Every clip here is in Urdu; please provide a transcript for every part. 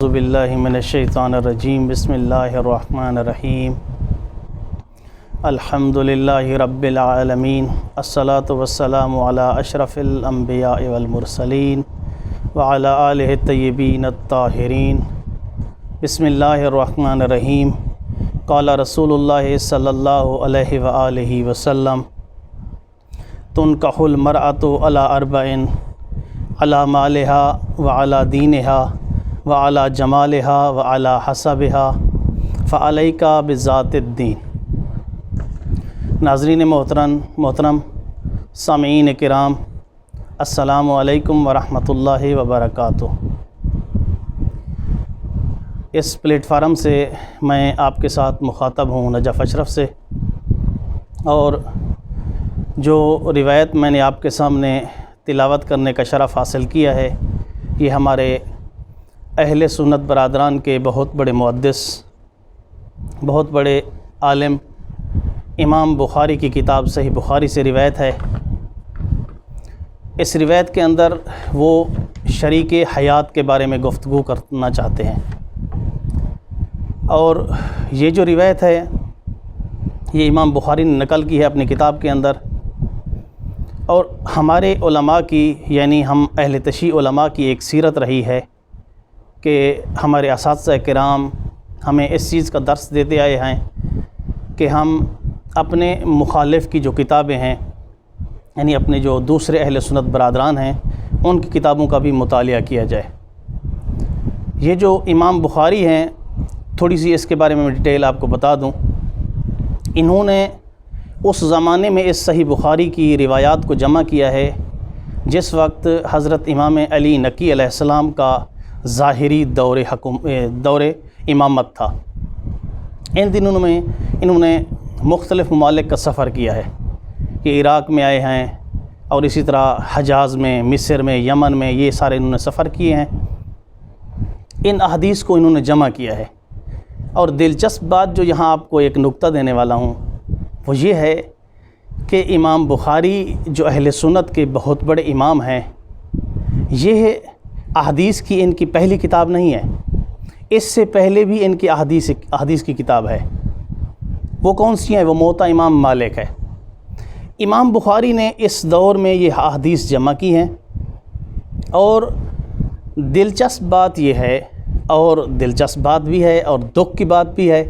اعوذ باللہ من الشیطان الرجیم بسم اللہ الرحمن الرحیم الحمدللہ رب العالمین الصلاۃ والسلام علی اشرف الانبیاء والمرسلین وعلی آلہ الطیبین الطاہرین بسم اللہ الرحمن الرحیم قال رسول اللہ صلی اللہ علیہ وآلہ وسلم تنکح المرأۃ علی اربع علی مالہا وعلی دینہا وعلی جمالہا وعلی حسبہا فعلیکا بذات الدین۔ ناظرین محترم سامعین کرام، السلام علیکم ورحمۃ اللہ وبرکاتہ۔ اس پلیٹ فارم سے میں آپ کے ساتھ مخاطب ہوں نجف اشرف سے، اور جو روایت میں نے آپ کے سامنے تلاوت کرنے کا شرف حاصل کیا ہے، یہ ہمارے اہل سنت برادران کے بہت بڑے محدث، بہت بڑے عالم امام بخاری کی کتاب صحیح بخاری سے روایت ہے۔ اس روایت کے اندر وہ شریک حیات کے بارے میں گفتگو کرنا چاہتے ہیں، اور یہ جو روایت ہے یہ امام بخاری نے نقل کی ہے اپنی کتاب کے اندر، اور ہمارے علماء کی، یعنی ہم اہل تشیع علماء کی ایک سیرت رہی ہے کہ ہمارے اساتذہ کرام ہمیں اس چیز کا درس دیتے آئے ہیں کہ ہم اپنے مخالف کی جو کتابیں ہیں، یعنی اپنے جو دوسرے اہل سنت برادران ہیں، ان کی کتابوں کا بھی مطالعہ کیا جائے۔ یہ جو امام بخاری ہیں، تھوڑی سی اس کے بارے میں ڈیٹیل آپ کو بتا دوں۔ انہوں نے اس زمانے میں اس صحیح بخاری کی روایات کو جمع کیا ہے جس وقت حضرت امام علی نقی علیہ السلام کا ظاہری دور امامت تھا۔ ان دنوں میں انہوں نے مختلف ممالک کا سفر کیا ہے، کہ عراق میں آئے ہیں، اور اسی طرح حجاز میں، مصر میں، یمن میں، یہ سارے انہوں نے سفر کیے ہیں۔ ان احادیث کو انہوں نے جمع کیا ہے، اور دلچسپ بات جو یہاں آپ کو ایک نقطہ دینے والا ہوں وہ یہ ہے کہ امام بخاری جو اہل سنت کے بہت بڑے امام ہیں، یہ احادیث کی ان کی پہلی کتاب نہیں ہے، اس سے پہلے بھی ان کی احادیث کی کتاب ہے۔ وہ کون سی ہیں؟ وہ موطا امام مالک ہے۔ امام بخاری نے اس دور میں یہ احادیث جمع کی ہیں، اور دلچسپ بات یہ ہے، اور دلچسپ بات بھی ہے اور دکھ کی بات بھی ہے،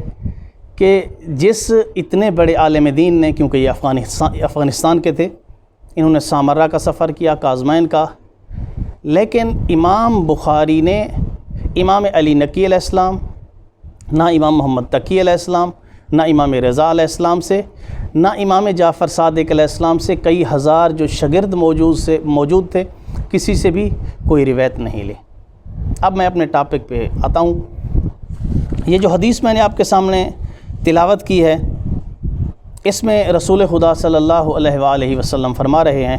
کہ جس اتنے بڑے عالم دین نے، کیونکہ یہ افغانستان کے تھے، انہوں نے سامرہ کا سفر کیا، کاظمین کا، لیکن امام بخاری نے امام علی نقی علیہ السلام، نہ امام محمد تقی علیہ السلام، نہ امام رضا علیہ السلام سے، نہ امام جعفر صادق علیہ السلام سے، کئی ہزار جو شاگرد موجود تھے، کسی سے بھی کوئی روایت نہیں لی۔ اب میں اپنے ٹاپک پہ آتا ہوں۔ یہ جو حدیث میں نے آپ کے سامنے تلاوت کی ہے، اس میں رسول خدا صلی اللہ علیہ وآلہ وسلم فرما رہے ہیں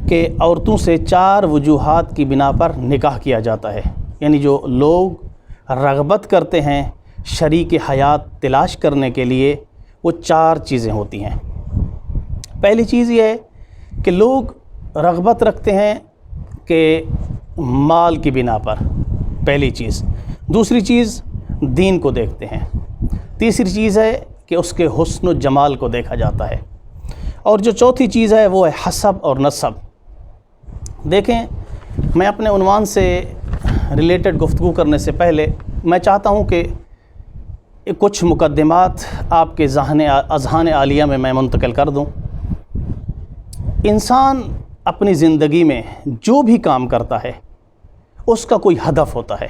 کہ عورتوں سے 4 وجوہات کی بنا پر نکاح کیا جاتا ہے، یعنی جو لوگ رغبت کرتے ہیں شریک حیات تلاش کرنے کے لیے، وہ 4 چیزیں ہوتی ہیں۔ پہلی چیز یہ ہے کہ لوگ رغبت رکھتے ہیں کہ مال کی بنا پر، پہلی چیز۔ دوسری چیز دین کو دیکھتے ہیں۔ تیسری چیز ہے کہ اس کے حسن و جمال کو دیکھا جاتا ہے، اور جو چوتھی چیز ہے وہ ہے حسب اور نسب۔ دیکھیں، میں اپنے عنوان سے ریلیٹڈ گفتگو کرنے سے پہلے میں چاہتا ہوں کہ کچھ مقدمات آپ کے اذہان عالیہ میں منتقل کر دوں۔ انسان اپنی زندگی میں جو بھی کام کرتا ہے اس کا کوئی ہدف ہوتا ہے۔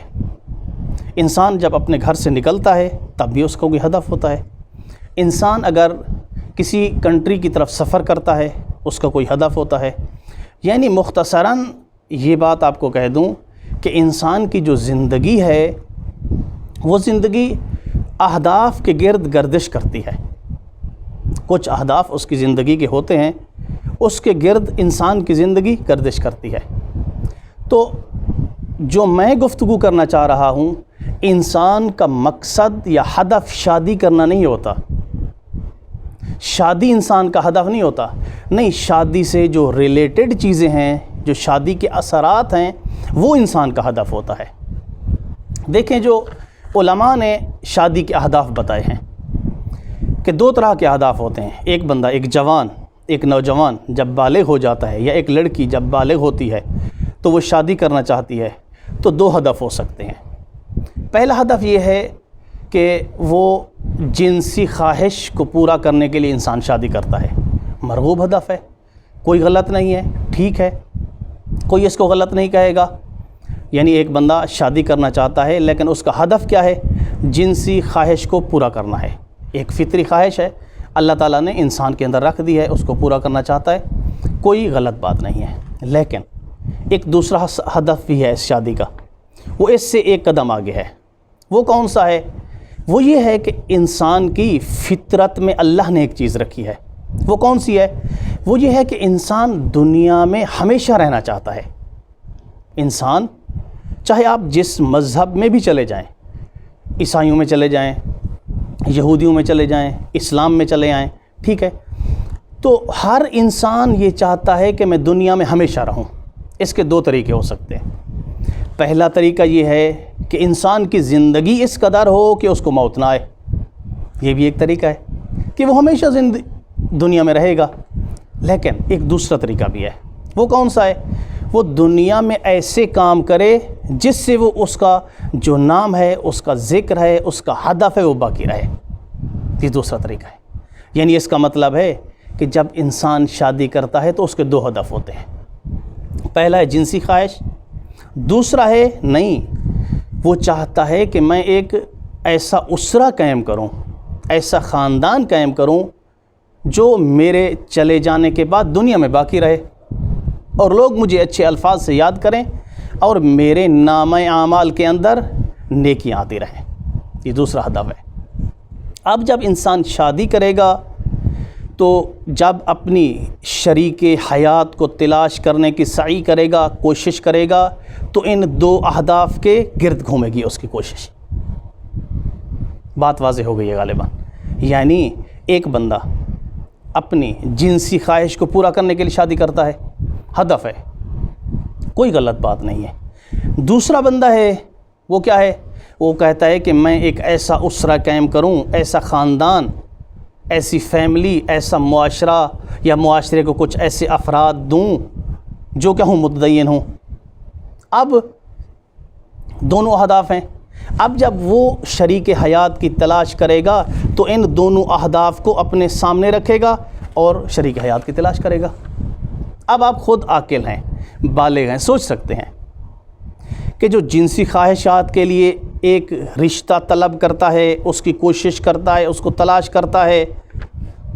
انسان جب اپنے گھر سے نکلتا ہے تب بھی اس کا کوئی ہدف ہوتا ہے۔ انسان اگر کسی کنٹری کی طرف سفر کرتا ہے اس کا کوئی ہدف ہوتا ہے۔ یعنی مختصراً یہ بات آپ کو کہہ دوں کہ انسان کی جو زندگی ہے وہ زندگی اہداف کے گرد گردش کرتی ہے۔ کچھ اہداف اس کی زندگی کے ہوتے ہیں، اس کے گرد انسان کی زندگی گردش کرتی ہے۔ تو جو میں گفتگو کرنا چاہ رہا ہوں، انسان کا مقصد یا ہدف شادی کرنا نہیں ہوتا، شادی انسان کا ہدف نہیں ہوتا، نہیں، شادی سے جو ریلیٹڈ چیزیں ہیں، جو شادی کے اثرات ہیں، وہ انسان کا ہدف ہوتا ہے۔ دیکھیں جو علماء نے شادی کے اہداف بتائے ہیں کہ 2 طرح کے اہداف ہوتے ہیں. ایک بندہ، ایک جوان، ایک نوجوان جب بالغ ہو جاتا ہے، یا ایک لڑکی جب بالغ ہوتی ہے تو وہ شادی کرنا چاہتی ہے، تو 2 ہدف ہو سکتے ہیں. پہلا ہدف یہ ہے کہ وہ جنسی خواہش کو پورا کرنے کے لیے انسان شادی کرتا ہے. مرغوب ہدف ہے، کوئی غلط نہیں ہے، ٹھیک ہے، کوئی اس کو غلط نہیں کہے گا. یعنی ایک بندہ شادی کرنا چاہتا ہے لیکن اس کا ہدف کیا ہے؟ جنسی خواہش کو پورا کرنا ہے. ایک فطری خواہش ہے، اللہ تعالیٰ نے انسان کے اندر رکھ دی ہے، اس کو پورا کرنا چاہتا ہے، کوئی غلط بات نہیں ہے. لیکن ایک دوسرا ہدف بھی ہے اس شادی کا، وہ اس سے ایک قدم آگے ہے. وہ کون سا ہے؟ وہ یہ ہے کہ انسان کی فطرت میں اللہ نے ایک چیز رکھی ہے. وہ کون سی ہے؟ وہ یہ ہے کہ انسان دنیا میں ہمیشہ رہنا چاہتا ہے. انسان چاہے آپ جس مذہب میں بھی چلے جائیں، عیسائیوں میں چلے جائیں، یہودیوں میں چلے جائیں، اسلام میں چلے آئیں، ٹھیک ہے، تو ہر انسان یہ چاہتا ہے کہ میں دنیا میں ہمیشہ رہوں. اس کے 2 طریقے ہو سکتے ہیں. پہلا طریقہ یہ ہے کہ انسان کی زندگی اس قدر ہو کہ اس کو موت نہ آئے. یہ بھی ایک طریقہ ہے کہ وہ ہمیشہ دنیا میں رہے گا. لیکن ایک دوسرا طریقہ بھی ہے. وہ کون سا ہے؟ وہ دنیا میں ایسے کام کرے جس سے وہ اس کا جو نام ہے، اس کا ذکر ہے، اس کا ہدف ہے، وہ باقی رہے. یہ دوسرا طریقہ ہے. یعنی اس کا مطلب ہے کہ جب انسان شادی کرتا ہے تو اس کے 2 ہدف ہوتے ہیں. پہلا ہے جنسی خواہش، دوسرا ہے نہیں، وہ چاہتا ہے کہ میں ایک ایسا اسرہ قائم کروں، ایسا خاندان قائم کروں جو میرے چلے جانے کے بعد دنیا میں باقی رہے اور لوگ مجھے اچھے الفاظ سے یاد کریں اور میرے نام اعمال کے اندر نیکیاں آتی رہیں. یہ دوسرا ہدف ہے. اب جب انسان شادی کرے گا تو جب اپنی شریک حیات کو تلاش کرنے کی سعی کرے گا، کوشش کرے گا، تو ان 2 اہداف کے گرد گھومے گی اس کی کوشش. بات واضح ہو گئی ہے غالباً. یعنی ایک بندہ اپنی جنسی خواہش کو پورا کرنے کے لیے شادی کرتا ہے، ہدف ہے، کوئی غلط بات نہیں ہے. دوسرا بندہ ہے، وہ کیا ہے؟ وہ کہتا ہے کہ میں ایک ایسا اسرہ قائم کروں، ایسا خاندان، ایسی فیملی، ایسا معاشرہ، یا معاشرے کو کچھ ایسے افراد دوں جو کہ متدین ہوں. اب دونوں اہداف ہیں. اب جب وہ شریک حیات کی تلاش کرے گا تو ان دونوں اہداف کو اپنے سامنے رکھے گا اور شریک حیات کی تلاش کرے گا. اب آپ خود عاقل ہیں، بالغ ہیں، سوچ سکتے ہیں کہ جو جنسی خواہشات کے لیے ایک رشتہ طلب کرتا ہے، اس کی کوشش کرتا ہے، اس کو تلاش کرتا ہے،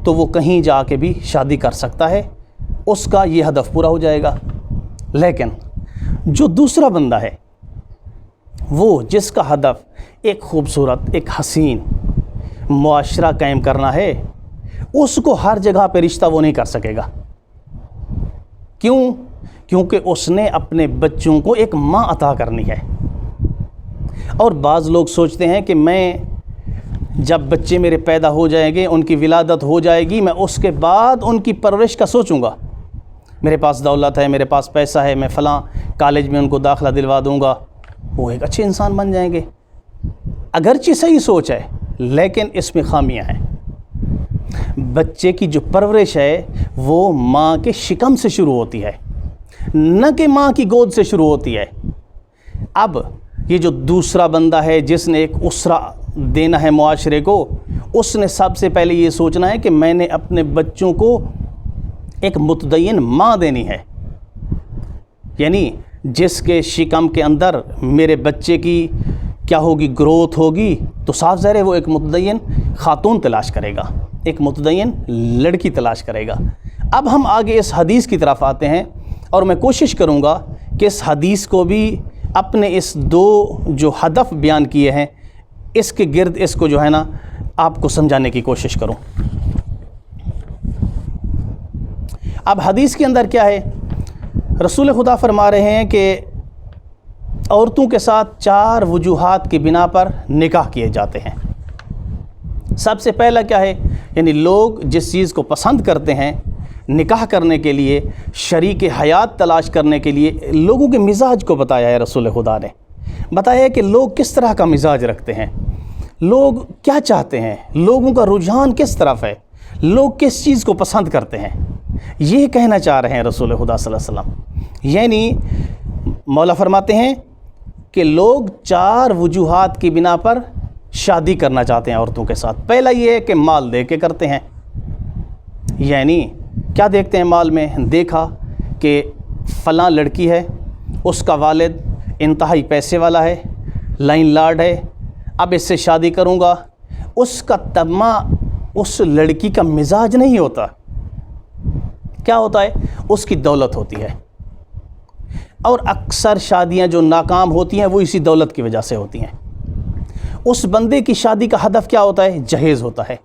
تو وہ کہیں جا کے بھی شادی کر سکتا ہے، اس کا یہ ہدف پورا ہو جائے گا. لیکن جو دوسرا بندہ ہے، وہ جس کا ہدف ایک خوبصورت، ایک حسین معاشرہ قائم کرنا ہے، اس کو ہر جگہ پہ رشتہ وہ نہیں کر سکے گا. کیوں؟ کیونکہ اس نے اپنے بچوں کو ایک ماں عطا کرنی ہے. اور بعض لوگ سوچتے ہیں کہ میں جب بچے میرے پیدا ہو جائیں گے، ان کی ولادت ہو جائے گی، میں اس کے بعد ان کی پرورش کا سوچوں گا. میرے پاس دولت ہے، میرے پاس پیسہ ہے، میں فلاں کالج میں ان کو داخلہ دلوا دوں گا، وہ ایک اچھے انسان بن جائیں گے. اگرچہ صحیح سوچ ہے لیکن اس میں خامیاں ہیں. بچے کی جو پرورش ہے وہ ماں کے شکم سے شروع ہوتی ہے، نہ کہ ماں کی گود سے شروع ہوتی ہے. اب یہ جو دوسرا بندہ ہے جس نے ایک اسرہ دینا ہے معاشرے کو، اس نے سب سے پہلے یہ سوچنا ہے کہ میں نے اپنے بچوں کو ایک متدین ماں دینی ہے. یعنی جس کے شکم کے اندر میرے بچے کی کیا ہوگی، گروتھ ہوگی، تو صاف ظاہر ہے وہ ایک متدین خاتون تلاش کرے گا، ایک متدین لڑکی تلاش کرے گا. اب ہم آگے اس حدیث کی طرف آتے ہیں اور میں کوشش کروں گا کہ اس حدیث کو بھی اپنے اس 2 جو ہدف بیان کیے ہیں اس کے گرد اس کو جو ہے نا آپ کو سمجھانے کی کوشش کروں. اب حدیث کے اندر کیا ہے؟ رسول خدا فرما رہے ہیں کہ عورتوں کے ساتھ 4 وجوہات کی بنا پر نکاح کیے جاتے ہیں. سب سے پہلا کیا ہے؟ یعنی لوگ جس چیز کو پسند کرتے ہیں نکاح کرنے کے لیے، شریک حیات تلاش کرنے کے لیے، لوگوں کے مزاج کو بتایا ہے رسول خدا نے. بتایا کہ لوگ کس طرح کا مزاج رکھتے ہیں، لوگ کیا چاہتے ہیں، لوگوں کا رجحان کس طرف ہے، لوگ کس چیز کو پسند کرتے ہیں، یہ کہنا چاہ رہے ہیں رسول خدا صلی اللہ علیہ وسلم۔ یعنی مولا فرماتے ہیں کہ لوگ 4 وجوہات کی بنا پر شادی کرنا چاہتے ہیں عورتوں کے ساتھ۔ پہلا یہ ہے کہ مال دے کے کرتے ہیں، یعنی کیا دیکھتے ہیں مال میں؟ دیکھا کہ فلاں لڑکی ہے، اس کا والد انتہائی پیسے والا ہے، لائن لاڈ ہے، اب اس سے شادی کروں گا۔ اس کا طمع اس لڑکی کا مزاج نہیں ہوتا، کیا ہوتا ہے؟ اس کی دولت ہوتی ہے، اور اکثر شادیاں جو ناکام ہوتی ہیں وہ اسی دولت کی وجہ سے ہوتی ہیں۔ اس بندے کی شادی کا ہدف کیا ہوتا ہے؟ جہیز ہوتا ہے،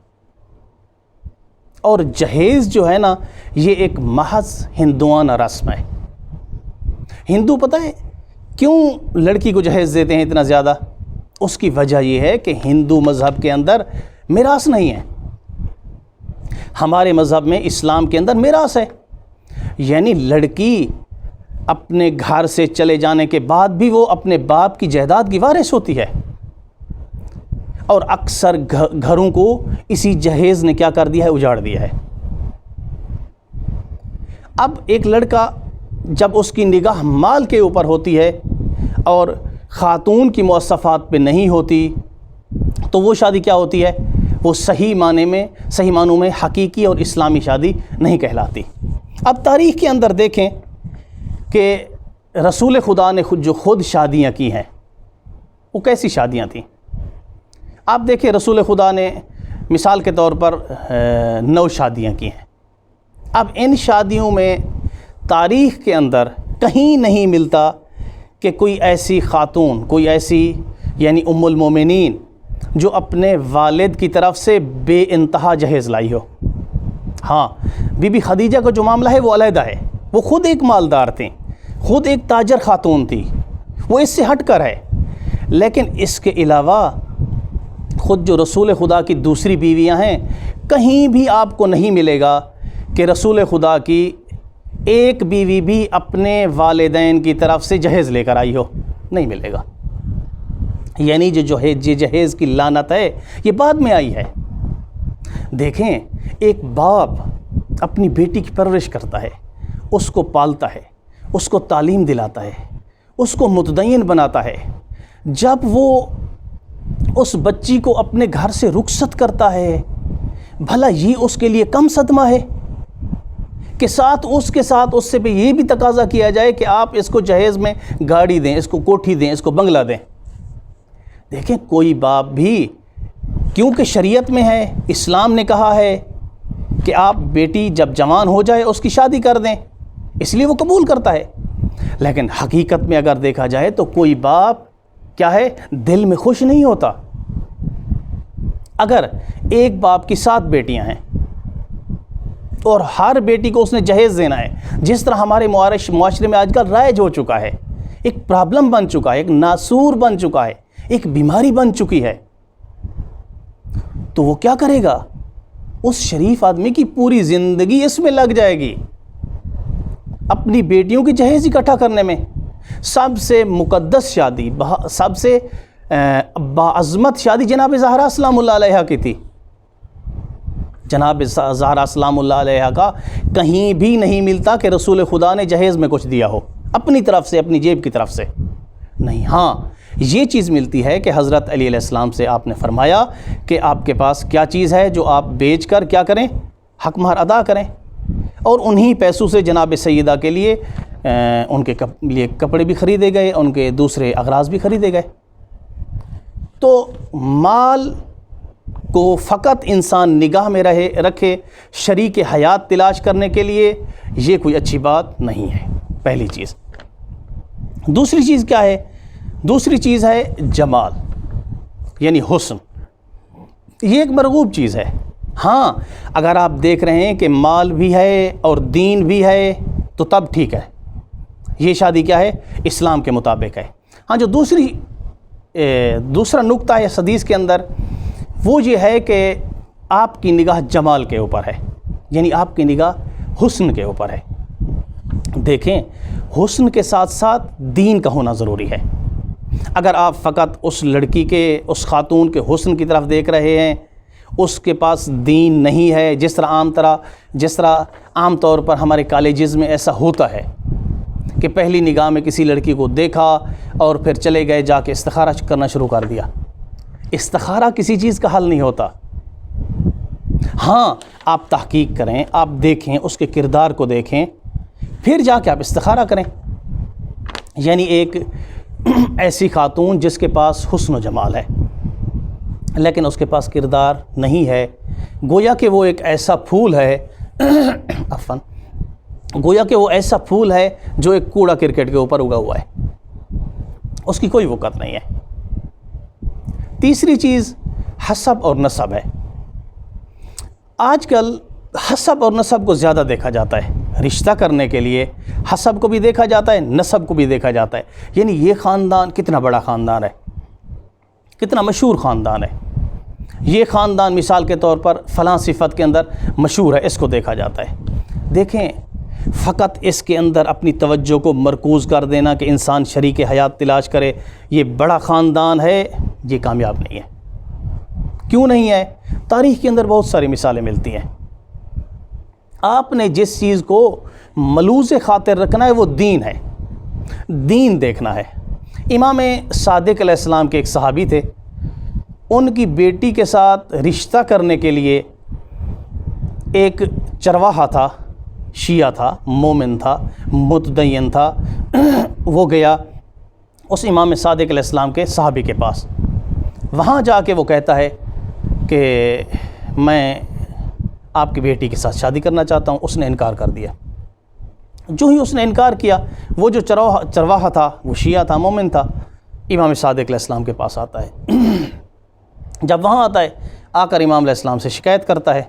اور جہیز جو ہے نا یہ ایک محض ہندوانہ رسم ہے۔ ہندو پتہ ہے کیوں لڑکی کو جہیز دیتے ہیں اتنا زیادہ؟ اس کی وجہ یہ ہے کہ ہندو مذہب کے اندر میراث نہیں ہے، ہمارے مذہب میں اسلام کے اندر میراث ہے، یعنی لڑکی اپنے گھر سے چلے جانے کے بعد بھی وہ اپنے باپ کی جائیداد کی وارث ہوتی ہے، اور اکثر گھروں کو اسی جہیز نے کیا کر دیا ہے؟ اجاڑ دیا ہے۔ اب ایک لڑکا جب اس کی نگاہ مال کے اوپر ہوتی ہے اور خاتون کی مواصفات پہ نہیں ہوتی تو وہ شادی کیا ہوتی ہے؟ وہ صحیح معنوں میں حقیقی اور اسلامی شادی نہیں کہلاتی۔ اب تاریخ کے اندر دیکھیں کہ رسول خدا نے جو خود شادیاں کی ہیں وہ کیسی شادیاں تھیں۔ آپ دیکھیں رسول خدا نے مثال کے طور پر 9 شادیاں کی ہیں۔ اب ان شادیوں میں تاریخ کے اندر کہیں نہیں ملتا کہ کوئی ایسی خاتون، کوئی ایسی یعنی ام المومنین جو اپنے والد کی طرف سے بے انتہا جہیز لائی ہو۔ ہاں، بی بی خدیجہ کا جو معاملہ ہے وہ علیحدہ ہے، وہ خود ایک مالدار تھیں، خود ایک تاجر خاتون تھی، وہ اس سے ہٹ کر ہے۔ لیکن اس کے علاوہ خود جو رسول خدا کی دوسری بیویاں ہیں، کہیں بھی آپ کو نہیں ملے گا کہ رسول خدا کی ایک بیوی بھی اپنے والدین کی طرف سے جہیز لے کر آئی ہو، نہیں ملے گا۔ یعنی جو جہیز کی لعنت ہے یہ بعد میں آئی ہے۔ دیکھیں، ایک باپ اپنی بیٹی کی پرورش کرتا ہے، اس کو پالتا ہے، اس کو تعلیم دلاتا ہے، اس کو متدین بناتا ہے۔ جب وہ اس بچی کو اپنے گھر سے رخصت کرتا ہے، بھلا یہ اس کے لیے کم صدمہ ہے کہ اس کے ساتھ اس سے بھی یہ بھی تقاضا کیا جائے کہ آپ اس کو جہیز میں گاڑی دیں، اس کو کوٹھی دیں، اس کو بنگلہ دیں۔ دیکھیں، کوئی باپ بھی کیونکہ شریعت میں ہے، اسلام نے کہا ہے کہ آپ بیٹی جب جوان ہو جائے اس کی شادی کر دیں، اس لیے وہ قبول کرتا ہے۔ لیکن حقیقت میں اگر دیکھا جائے تو کوئی باپ کیا ہے؟ دل میں خوش نہیں ہوتا۔ اگر ایک باپ کی 7 بیٹیاں ہیں اور ہر بیٹی کو اس نے جہیز دینا ہے، جس طرح ہمارے معاشرے میں آج کل رائج ہو چکا ہے، ایک پرابلم بن چکا ہے، ایک ناسور بن چکا ہے، ایک بیماری بن چکی ہے، تو وہ کیا کرے گا؟ اس شریف آدمی کی پوری زندگی اس میں لگ جائے گی، اپنی بیٹیوں کی جہیز اکٹھا کرنے میں۔ سب سے مقدس شادی، سب سے باعظمت شادی جناب زہرا سلام اللہ علیہا کی تھی۔ جناب زہرا سلام اللہ علیہا کا کہیں بھی نہیں ملتا کہ رسول خدا نے جہیز میں کچھ دیا ہو اپنی طرف سے، اپنی جیب کی طرف سے نہیں۔ ہاں، یہ چیز ملتی ہے کہ حضرت علی علیہ السلام سے آپ نے فرمایا کہ آپ کے پاس کیا چیز ہے جو آپ بیچ کر کیا کریں؟ حق مہر ادا کریں، اور انہی پیسوں سے جناب سیدہ کے لیے ان کے لیے کپڑے بھی خریدے گئے، ان کے دوسرے اغراض بھی خریدے گئے۔ تو مال کو فقط انسان نگاہ میں رکھے شریک حیات تلاش کرنے کے لیے، یہ کوئی اچھی بات نہیں ہے، پہلی چیز۔ دوسری چیز کیا ہے؟ دوسری چیز ہے جمال، یعنی حسن۔ یہ ایک مرغوب چیز ہے۔ ہاں، اگر آپ دیکھ رہے ہیں کہ مال بھی ہے اور دین بھی ہے تو تب ٹھیک ہے، یہ شادی کیا ہے؟ اسلام کے مطابق ہے۔ ہاں، جو دوسرا نقطہ ہے اس حدیث کے اندر وہ یہ ہے کہ آپ کی نگاہ جمال کے اوپر ہے، یعنی آپ کی نگاہ حسن کے اوپر ہے۔ دیکھیں، حسن کے ساتھ ساتھ دین کا ہونا ضروری ہے۔ اگر آپ فقط اس لڑکی کے، اس خاتون کے حسن کی طرف دیکھ رہے ہیں، اس کے پاس دین نہیں ہے، جس طرح عام طور پر ہمارے کالجز میں ایسا ہوتا ہے کہ پہلی نگاہ میں کسی لڑکی کو دیکھا اور پھر چلے گئے، جا کے استخارہ کرنا شروع کر دیا۔ استخارہ کسی چیز کا حل نہیں ہوتا۔ ہاں، آپ تحقیق کریں، آپ دیکھیں، اس کے کردار کو دیکھیں، پھر جا کے آپ استخارہ کریں۔ یعنی ایک ایسی خاتون جس کے پاس حسن و جمال ہے لیکن اس کے پاس کردار نہیں ہے، گویا کہ وہ ایک ایسا پھول ہے گویا کہ وہ ایسا پھول ہے جو ایک کوڑا کرکٹ کے اوپر اگا ہوا ہے، اس کی کوئی وقت نہیں ہے۔ تیسری چیز حسب اور نسب ہے۔ آج کل حسب اور نسب کو زیادہ دیکھا جاتا ہے، رشتہ کرنے کے لیے حسب کو بھی دیکھا جاتا ہے، نسب کو بھی دیکھا جاتا ہے۔ یعنی یہ خاندان کتنا بڑا خاندان ہے، کتنا مشہور خاندان ہے، یہ خاندان مثال کے طور پر فلاں صفت کے اندر مشہور ہے، اس کو دیکھا جاتا ہے۔ دیکھیں، فقط اس کے اندر اپنی توجہ کو مرکوز کر دینا کہ انسان شریک حیات تلاش کرے، یہ بڑا خاندان ہے، یہ کامیاب نہیں ہے۔ کیوں نہیں ہے؟ تاریخ کے اندر بہت ساری مثالیں ملتی ہیں۔ آپ نے جس چیز کو ملوث خاطر رکھنا ہے وہ دین ہے، دین دیکھنا ہے۔ امام صادق علیہ السلام کے ایک صحابی تھے، ان کی بیٹی کے ساتھ رشتہ کرنے کے لیے ایک چرواہا تھا، شیعہ تھا، مومن تھا، متدین تھا، وہ گیا اس امام صادق علیہ السلام کے صحابی کے پاس۔ وہاں جا کے وہ کہتا ہے کہ میں آپ کی بیٹی کے ساتھ شادی کرنا چاہتا ہوں۔ اس نے انکار کر دیا۔ جو ہی اس نے انکار کیا، وہ جو چرواہا تھا، وہ شیعہ تھا، مومن تھا، امام صادق علیہ السلام کے پاس آتا ہے۔ جب وہاں آتا ہے، آ کر امام علیہ السلام سے شکایت کرتا ہے،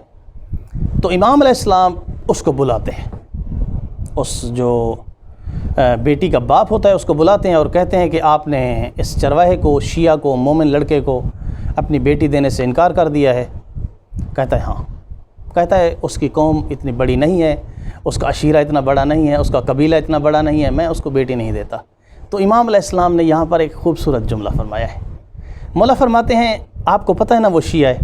تو امام علیہ السلام اس کو بلاتے ہیں، اس جو بیٹی کا باپ ہوتا ہے اس کو بلاتے ہیں اور کہتے ہیں کہ آپ نے اس چرواہے کو، شیعہ کو، مومن لڑکے کو اپنی بیٹی دینے سے انکار کر دیا ہے۔ کہتا ہے ہاں۔ کہتا ہے اس کی قوم اتنی بڑی نہیں ہے، اس کا عشیرہ اتنا بڑا نہیں ہے، اس کا قبیلہ اتنا بڑا نہیں ہے، میں اس کو بیٹی نہیں دیتا۔ تو امام علیہ السلام نے یہاں پر ایک خوبصورت جملہ فرمایا ہے۔ مولا فرماتے ہیں آپ کو پتہ ہے نا وہ شیعہ ہے؟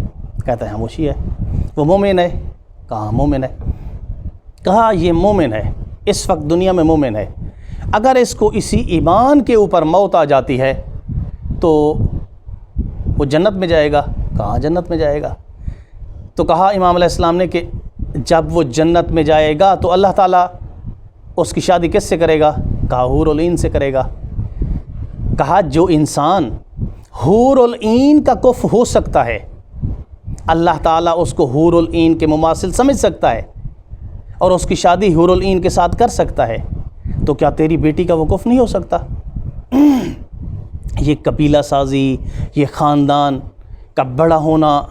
کہتا ہے ہاں وہ شیعہ ہے۔ وہ مومن ہے؟ کہا مومن ہے۔ کہا یہ مومن ہے، اس وقت دنیا میں مومن ہے، اگر اس کو اسی ایمان کے اوپر موت آ جاتی ہے تو وہ جنت میں جائے گا؟ کہاں جنت میں جائے گا۔ تو کہا امام علیہ السلام نے کہ جب وہ جنت میں جائے گا تو اللہ تعالیٰ اس کی شادی کس سے کرے گا؟ کہا حور العین سے کرے گا۔ کہا جو انسان حور العین کا کف ہو سکتا ہے، اللہ تعالیٰ اس کو حور العین کے مماثل سمجھ سکتا ہے اور اس کی شادی حور العین کے ساتھ کر سکتا ہے، تو کیا تیری بیٹی کا وقوف نہیں ہو سکتا؟ یہ قبیلہ سازی، یہ خاندان کا بڑا ہونا،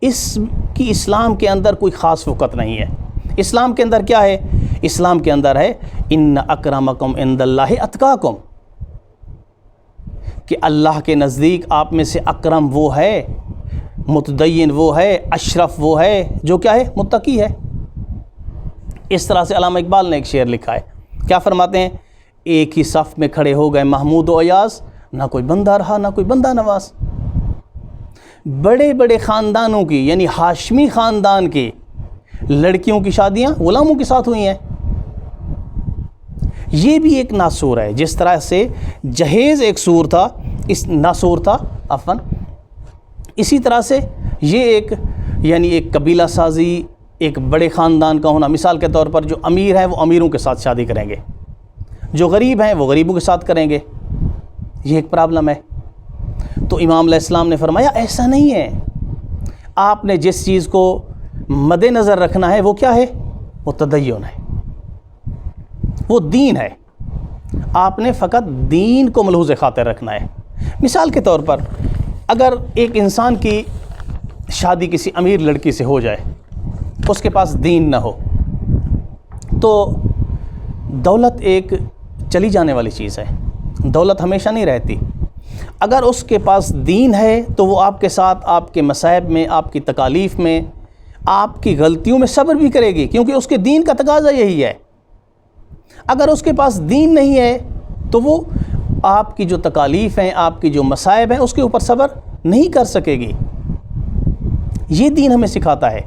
اس کی اسلام کے اندر کوئی خاص وقت نہیں ہے۔ اسلام کے اندر کیا ہے؟ اسلام کے اندر ہے ان اکرمکم عند اللہ اتقاکم، کہ اللہ کے نزدیک آپ میں سے اکرم وہ ہے، متدین وہ ہے، اشرف وہ ہے جو کیا ہے؟ متقی ہے۔ اس طرح سے علامہ اقبال نے ایک شعر لکھا ہے، کیا فرماتے ہیں؟ ایک ہی صف میں کھڑے ہو گئے محمود و ایاز، نہ کوئی بندہ رہا نہ کوئی بندہ نواز۔ بڑے بڑے خاندانوں کی، یعنی ہاشمی خاندان کی لڑکیوں کی شادیاں غلاموں کے ساتھ ہوئی ہیں۔ یہ بھی ایک ناسور ہے، جس طرح سے جہیز ایک سور تھا، اس ناسور تھا عفواً، اسی طرح سے یہ ایک یعنی ایک قبیلہ سازی، ایک بڑے خاندان کا ہونا۔ مثال کے طور پر جو امیر ہیں وہ امیروں کے ساتھ شادی کریں گے، جو غریب ہیں وہ غریبوں کے ساتھ کریں گے، یہ ایک پرابلم ہے۔ تو امام علیہ السلام نے فرمایا ایسا نہیں ہے، آپ نے جس چیز کو مد نظر رکھنا ہے وہ کیا ہے؟ وہ تدین ہے، وہ دین ہے۔ آپ نے فقط دین کو ملحوظ خاطر رکھنا ہے۔ مثال کے طور پر اگر ایک انسان کی شادی کسی امیر لڑکی سے ہو جائے، اس کے پاس دین نہ ہو، تو دولت ایک چلی جانے والی چیز ہے، دولت ہمیشہ نہیں رہتی۔ اگر اس کے پاس دین ہے تو وہ آپ کے ساتھ آپ کے مصائب میں، آپ کی تکالیف میں، آپ کی غلطیوں میں صبر بھی کرے گی، کیونکہ اس کے دین کا تقاضا یہی ہے۔ اگر اس کے پاس دین نہیں ہے تو وہ آپ کی جو تکالیف ہیں، آپ کی جو مصائب ہیں، اس کے اوپر صبر نہیں کر سکے گی۔ یہ دین ہمیں سکھاتا ہے۔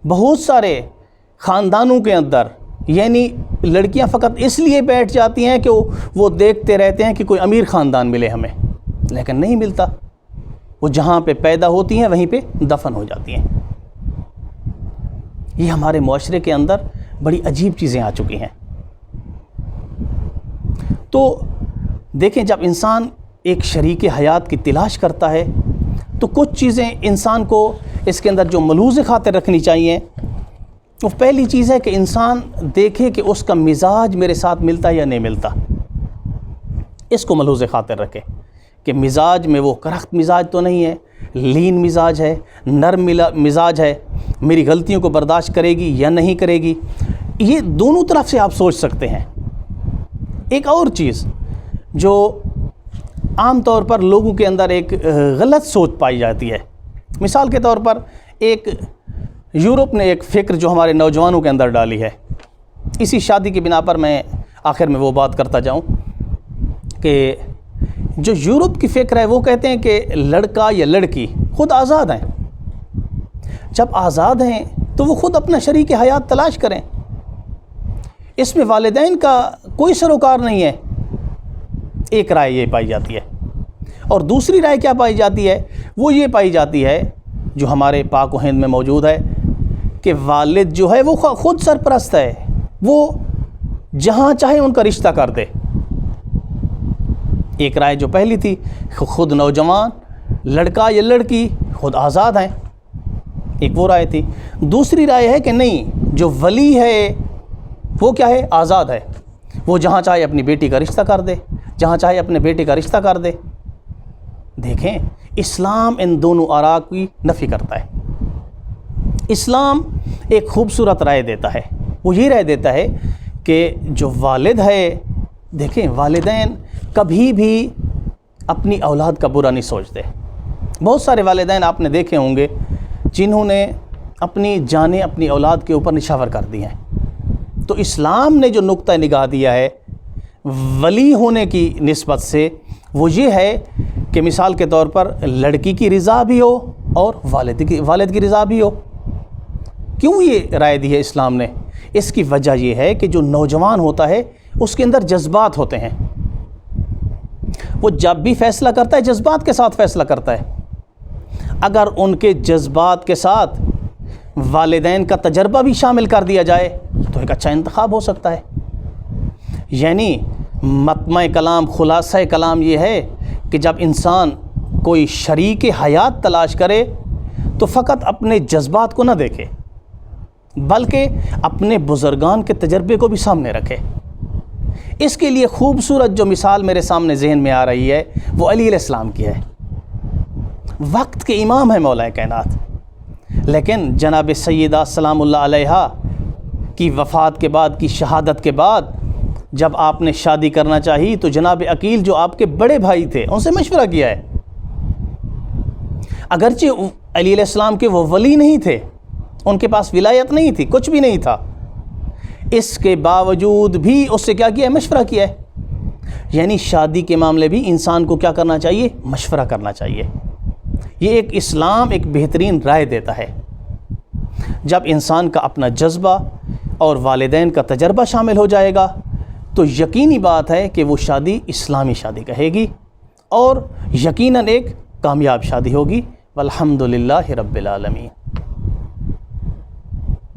بہت سارے خاندانوں کے اندر یعنی لڑکیاں فقط اس لیے بیٹھ جاتی ہیں کہ وہ دیکھتے رہتے ہیں کہ کوئی امیر خاندان ملے ہمیں، لیکن نہیں ملتا۔ وہ جہاں پہ پیدا ہوتی ہیں وہیں پہ دفن ہو جاتی ہیں۔ یہ ہمارے معاشرے کے اندر بڑی عجیب چیزیں آ چکی ہیں۔ تو دیکھیں، جب انسان ایک شریک حیات کی تلاش کرتا ہے تو کچھ چیزیں انسان کو اس کے اندر جو ملحوظ خاطر رکھنی چاہیے۔ وہ پہلی چیز ہے کہ انسان دیکھے کہ اس کا مزاج میرے ساتھ ملتا ہے یا نہیں ملتا۔ اس کو ملحوظ خاطر رکھے کہ مزاج میں وہ کرخت مزاج تو نہیں ہے، لین مزاج ہے، نرم مزاج ہے، میری غلطیوں کو برداشت کرے گی یا نہیں کرے گی۔ یہ دونوں طرف سے آپ سوچ سکتے ہیں۔ ایک اور چیز جو عام طور پر لوگوں کے اندر ایک غلط سوچ پائی جاتی ہے، مثال کے طور پر ایک یورپ نے ایک فکر جو ہمارے نوجوانوں کے اندر ڈالی ہے، اسی شادی کی بنا پر میں آخر میں وہ بات کرتا جاؤں کہ جو یورپ کی فکر ہے وہ کہتے ہیں کہ لڑکا یا لڑکی خود آزاد ہیں۔ جب آزاد ہیں تو وہ خود اپنا شریک حیات تلاش کریں، اس میں والدین کا کوئی سروکار نہیں ہے۔ ایک رائے یہ پائی جاتی ہے، اور دوسری رائے کیا پائی جاتی ہے؟ وہ یہ پائی جاتی ہے جو ہمارے پاک و ہند میں موجود ہے کہ والد جو ہے وہ خود سرپرست ہے، وہ جہاں چاہے ان کا رشتہ کر دے۔ ایک رائے جو پہلی تھی، خود نوجوان لڑکا یا لڑکی خود آزاد ہیں، ایک وہ رائے تھی۔ دوسری رائے ہے کہ نہیں، جو ولی ہے وہ کیا ہے؟ آزاد ہے، وہ جہاں چاہے اپنی بیٹی کا رشتہ کر دے، جہاں چاہے اپنے بیٹے کا رشتہ کر دے۔ دیکھیں، اسلام ان دونوں آراء کی نفی کرتا ہے۔ اسلام ایک خوبصورت رائے دیتا ہے، وہ یہ رائے دیتا ہے کہ جو والد ہے، دیکھیں والدین کبھی بھی اپنی اولاد کا برا نہیں سوچتے۔ بہت سارے والدین آپ نے دیکھے ہوں گے جنہوں نے اپنی جانیں اپنی اولاد کے اوپر نچھاور کر دی ہیں۔ تو اسلام نے جو نقطہ نگاہ دیا ہے ولی ہونے کی نسبت سے، وہ یہ ہے کہ مثال کے طور پر لڑکی کی رضا بھی ہو اور والد کی رضا بھی ہو۔ کیوں یہ رائے دی ہے اسلام نے؟ اس کی وجہ یہ ہے کہ جو نوجوان ہوتا ہے اس کے اندر جذبات ہوتے ہیں، وہ جب بھی فیصلہ کرتا ہے جذبات کے ساتھ فیصلہ کرتا ہے۔ اگر ان کے جذبات کے ساتھ والدین کا تجربہ بھی شامل کر دیا جائے تو ایک اچھا انتخاب ہو سکتا ہے۔ یعنی مطمع کلام، خلاصہ کلام یہ ہے کہ جب انسان کوئی شریک حیات تلاش کرے تو فقط اپنے جذبات کو نہ دیکھے بلکہ اپنے بزرگان کے تجربے کو بھی سامنے رکھے۔ اس کے لیے خوبصورت جو مثال میرے سامنے ذہن میں آ رہی ہے وہ علی علیہ السلام کی ہے۔ وقت کے امام ہے مولا کائنات، لیکن جناب سیدہ سلام اللہ علیہا کی وفات کے بعد، کی شہادت کے بعد جب آپ نے شادی کرنا چاہی تو جناب عقیل جو آپ کے بڑے بھائی تھے ان سے مشورہ کیا ہے۔ اگرچہ علی علیہ السلام کے وہ ولی نہیں تھے، ان کے پاس ولایت نہیں تھی، کچھ بھی نہیں تھا، اس کے باوجود بھی اس سے کیا کیا ہے؟ مشورہ کیا ہے۔ یعنی شادی کے معاملے بھی انسان کو کیا کرنا چاہیے؟ مشورہ کرنا چاہیے۔ یہ ایک اسلام ایک بہترین رائے دیتا ہے۔ جب انسان کا اپنا جذبہ اور والدین کا تجربہ شامل ہو جائے گا تو یقینی بات ہے کہ وہ شادی اسلامی شادی کہے گی اور یقیناً ایک کامیاب شادی ہوگی۔ والحمدللہ رب العالمین۔